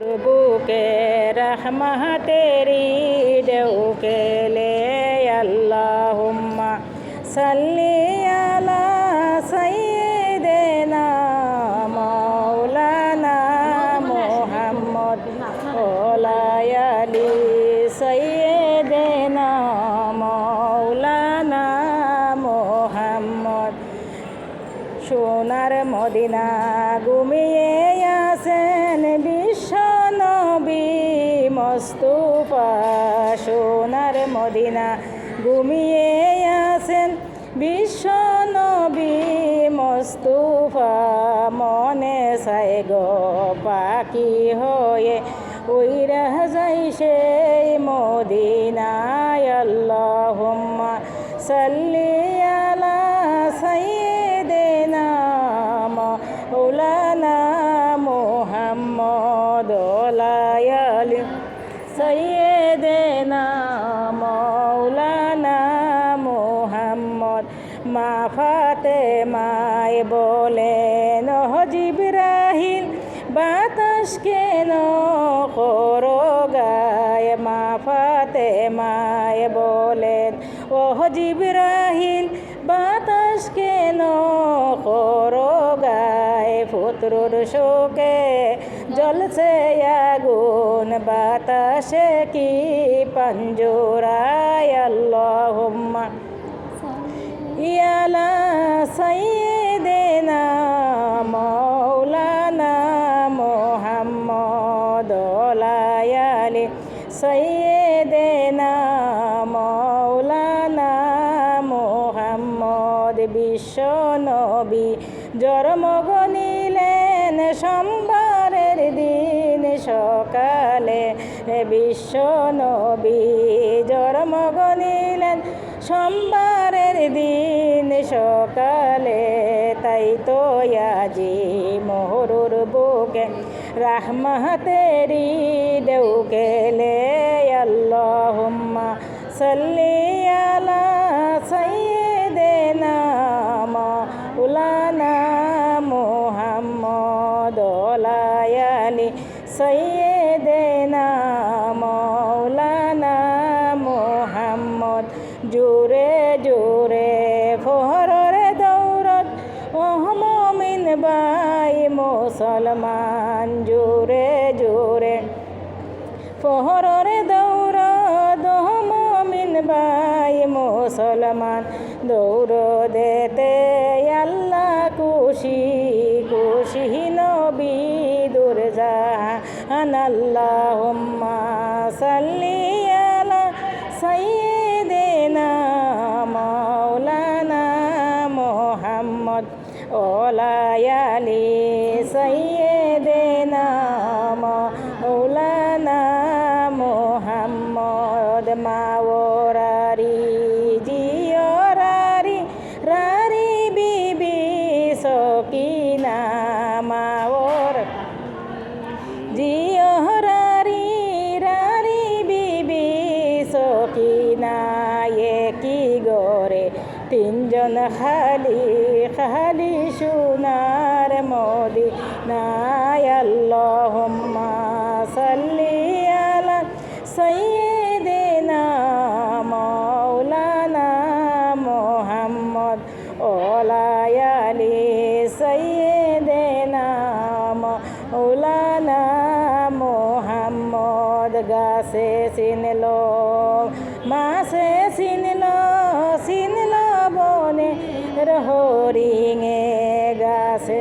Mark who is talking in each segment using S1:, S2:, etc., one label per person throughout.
S1: Bouquet रहमह तेरी देव के ले अल्लाहुम्मा सल्ली अला सय्यिदिना मौलाना मुहम्मद ओलायली सय्यिदिना मौलाना मुहम्मद সোনার মদিনা ঘুমিয়ে আছেন বিশ্ব নবী মুস্তাফা সোনার মদিনা ঘুমিয়ে আছেন বিশ্ব নবী মুস্তাফা মনে চায় গো পাখি হয়ে উইরা যাই সেই মদিনায় আল্লাহুম্মা সাল্লি আলা সাইয়্যিদিনা মৌলানা মুহাম্মদ ওলায়ালি সাইয়্যিদিনা মৌলানা মুহাম্মদ মা ফাতেমায় বলেন ও জিবরাইল বাতাস কেন করো গায় মা ফাতেমায় বলেন ও জিবরাইল বাতাস কেন করো গায় পুত্রর শোকে জ্বলছে আগুন বাতাসে কি পাঞ্জরায় আল্লাহুম্মা ইয়ালা সাইয়্যিদিনা মৌলানা মুহাম্মদ ওলায়ালি সাইয়্যিদিনা মৌলানা মুহাম্মদ বিশ্ব নবী জন্ম নিলেন সোমবারের দিন সকালে বিশ্ব নবী জন্ম নিলেন সোমবারের দিন সকালে তাই তো আজি মোহরুর বুকে রাহমাতেরি দেউকে লে আল্লাহুম্মা সাল্লি আলা সাইয়্যিদিনা মৌলানা মুহাম্মদ ওলায়ালি সাইয়্যিদিনা মৌলানা মুহাম্মদ জোরে জোরে ফহরে দৌলত ও মুমিন ভাই মুসলমান জোরে জোরে ফহরে দৌড় মুমিন ভাই মুসলমান দৌড় দেতে আল্লাহ খুশি খুশি নবী দুরজাহান আল্লাহুম্মা সাল্লি আলা সাইয়্যিদিনা মৌলানা মুহাম্মদ ওলায়ালি সাইয়্যিদিনা মৌলানা মুহাম্মদ মাওরারি জিয়রারি রারি বিবি সকিনা মাওর জিয়রারি রারি বিবি সকিনা কি গরে তিনজন খালি খালি সোনার মদিনায় আল্লাহুম্মা সাল্লি আলা সাইয়্যিদিনা মৌলানা মুহাম্মদ ওলায়ালি সাইয়্যিদিনা মৌলানা মুহাম্মদ গাছে চিনলো মাছে চিনলো চিনলো বনে হরিঙে গাছে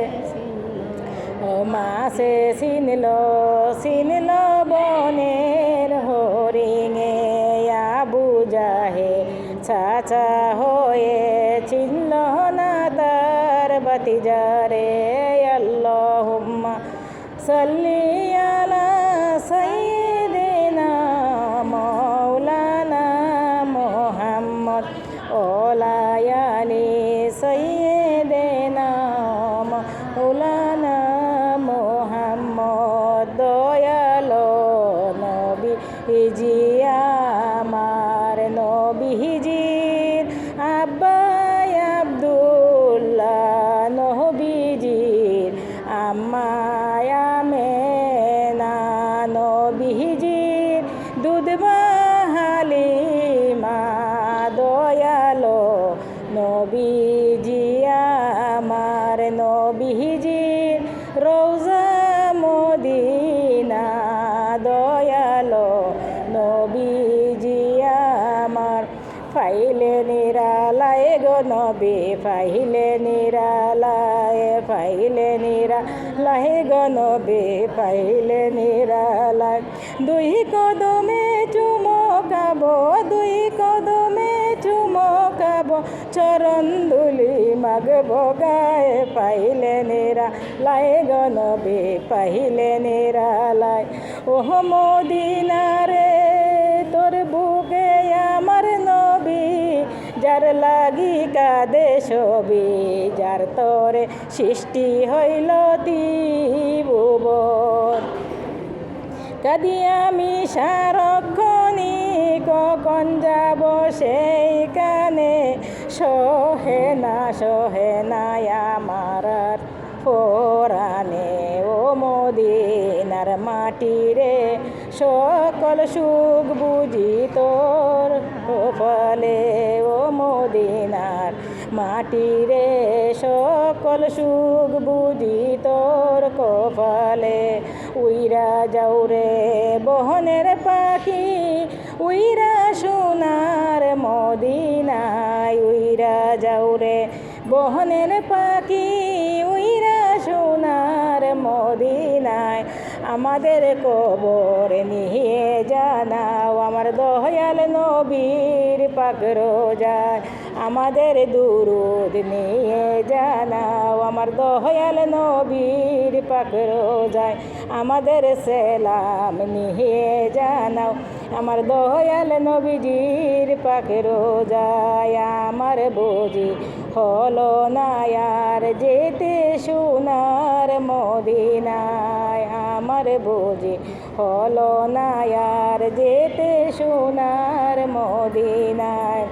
S1: ও মাছে চিনলো চিনলো বনের হরিঙে আবু জাহে চাচা হয়ে চিনল না তার বাতিজারে আল্লাহুম্মা সাল্লি আলা সাইয়্যিদিনা মৌলানা মুহাম্মদ ওলায়ালি সাইয়্যিদিনা মৌলানা মুহাম্মদ দয়ালো নবীজি আমার নবীজির আব্বা আব্দুল্লাহ নবীজির আম্মা আমেনা নবীজির দুধ মা হালিমা দয়ালো নবীজি আমার নবীজির রওজা মদিনা দয়ালো নবীজি আমার ফাইলে নিরালায় গো নবী ফাইলে নিরালায় গো নবী ফাইলে নিরালায় দুই কদমে চুমকাবো চরণ দুলি মাগবো গায়ে পাইলে নিরালায় গো নবী পাইলে নিরালায় ওহ মদিনা রে তোর বুকে আমার নবী যার লাগি কাঁদে ছবি যার তরে সৃষ্টি হইল ত্রিভুবন কাঁদি আমি সারক্ষণি কখন যাব সেইখানে সহে না আমার পরাণে ও মদিনার মাটি রে সকল সুখ বুঝি তোর কপালে ও মদিনার মাটি রে সকল সুখ বুঝি তোর কপালে উইরা যাও রে বহনের পাখি উইরা সোনার মদিনায় উইরা যাও রে বহনের পাখি উইরা সোনার মদিনায় আমাদের কবর নিয়ে জানাও আমার দয়াল নবীর পাক রোজায় আমাদের দুরুদ নিয়ে জানাও আমার দয়াল নবীর পাক রোজায় আমাদের সেলাম নিয়ে জানাও আমার দয়াল নবীজির পাক রোজায় আমার বুঝি হলো না আর যেতে সোনার মদিনায় আমার বুঝি হলো না আর যেতে সোনার মদিনায়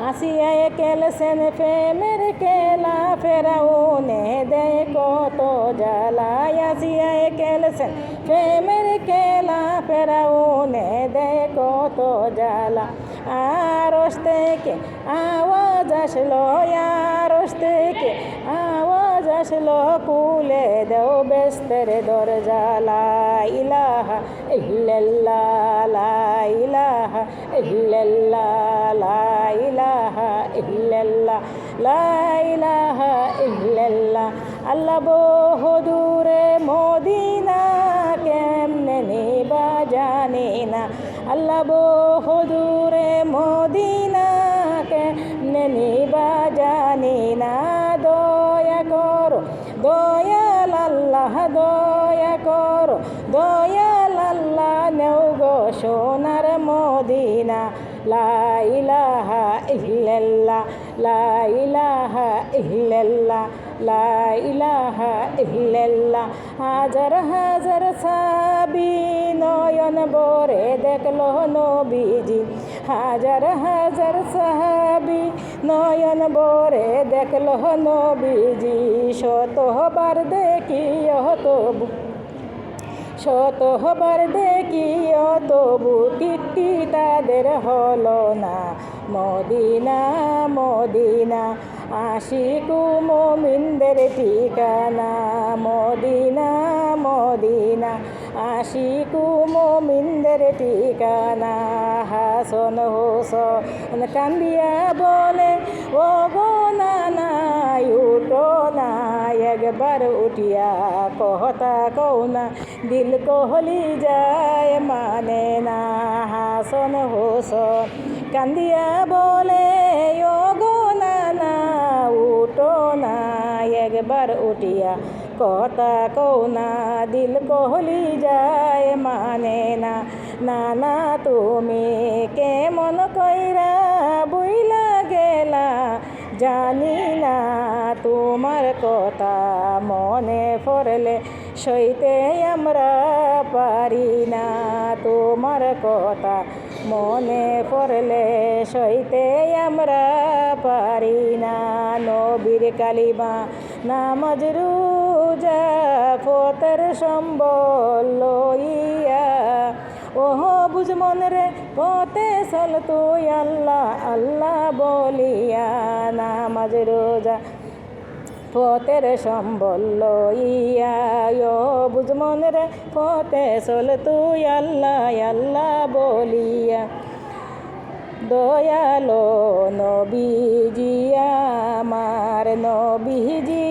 S1: আসিয়ায় কেলসেন প্রেমের কেলা ফেরাউনে দেয় কত জ্বালায় আসিয়ায় কেলসেন প্রেমের কেলা ফেরাউনে দেয় কত জ্বালা আরশ থেকে আওয়াজ আসলো আরশ থেকে আওয়াজ আসলো কুলে দেও বেস্তের দরজা লা ইলাহা ইল্লাল্লাহ লা ইলাহা ইল্লাল্লাহ লা ইলাহা ইল্লাল্লাহ লা ইলাহা ইল্লাল্লাহ আল্লাহ বহুদূরে মদিনা কেমনে নিবা জানি না আল্লাহ বহুদূরে মদিনা কেমনে নিবা জানি না দয়া করো দয়াল আল্লাহ দয়া করো দয়াল আল্লাহ নেও গো সোনার মদিনা লা ইলাহা ইল্লাল্লাহ লা ইলাহা ইল্লাল্লাহ লা ইলাহা ইল্লাল্লাহ হাজার হাজার সাহাবী নয়ন ভরে দেখলো নবীজি হাজার হাজার সাহাবী নয়ন ভরে দেখলো নবীজি শতবার দেখিও তবু শতবার দেখিও তবু তৃপ্তি তাদের হলো না মদিনা মদিনা আশিকু মুমিনদের ঠিকানা মদিনা মদিনা আশিকু মুমিনদের ঠিকানা হাসন হোসেন কান্দিয়া বলে ও গো নানা উঠো না একবার উঠিয়া কথা কও না দিল কোহলি যায় মানে না হাসন হোসেন কান্দিয়া বলে ও গো নানা উঠো না একবার উঠিয়া কথা কও না দিল কোহলি যায় মানে না নানা তুমি কেমন কইরা বুইলা গেলা জানি না তোমার কথা মনে পড়লে সইতে আমরা পারি না তোমার কথা মনে পড়লে সইতে আমরা পারি না নবীর কালিমা নামাজ রোজা ফতর সম্বল লই বুঝমন রে পথে চল তুই আল্লাহ আল্লাহ বলিয়া, নামাজ রোজা পথের সম্বল লইয়া, বুঝমন রে পথে চল তুই আল্লাহ আল্লাহ বলিয়া। দয়ালো নবীজি আমার, নবীজি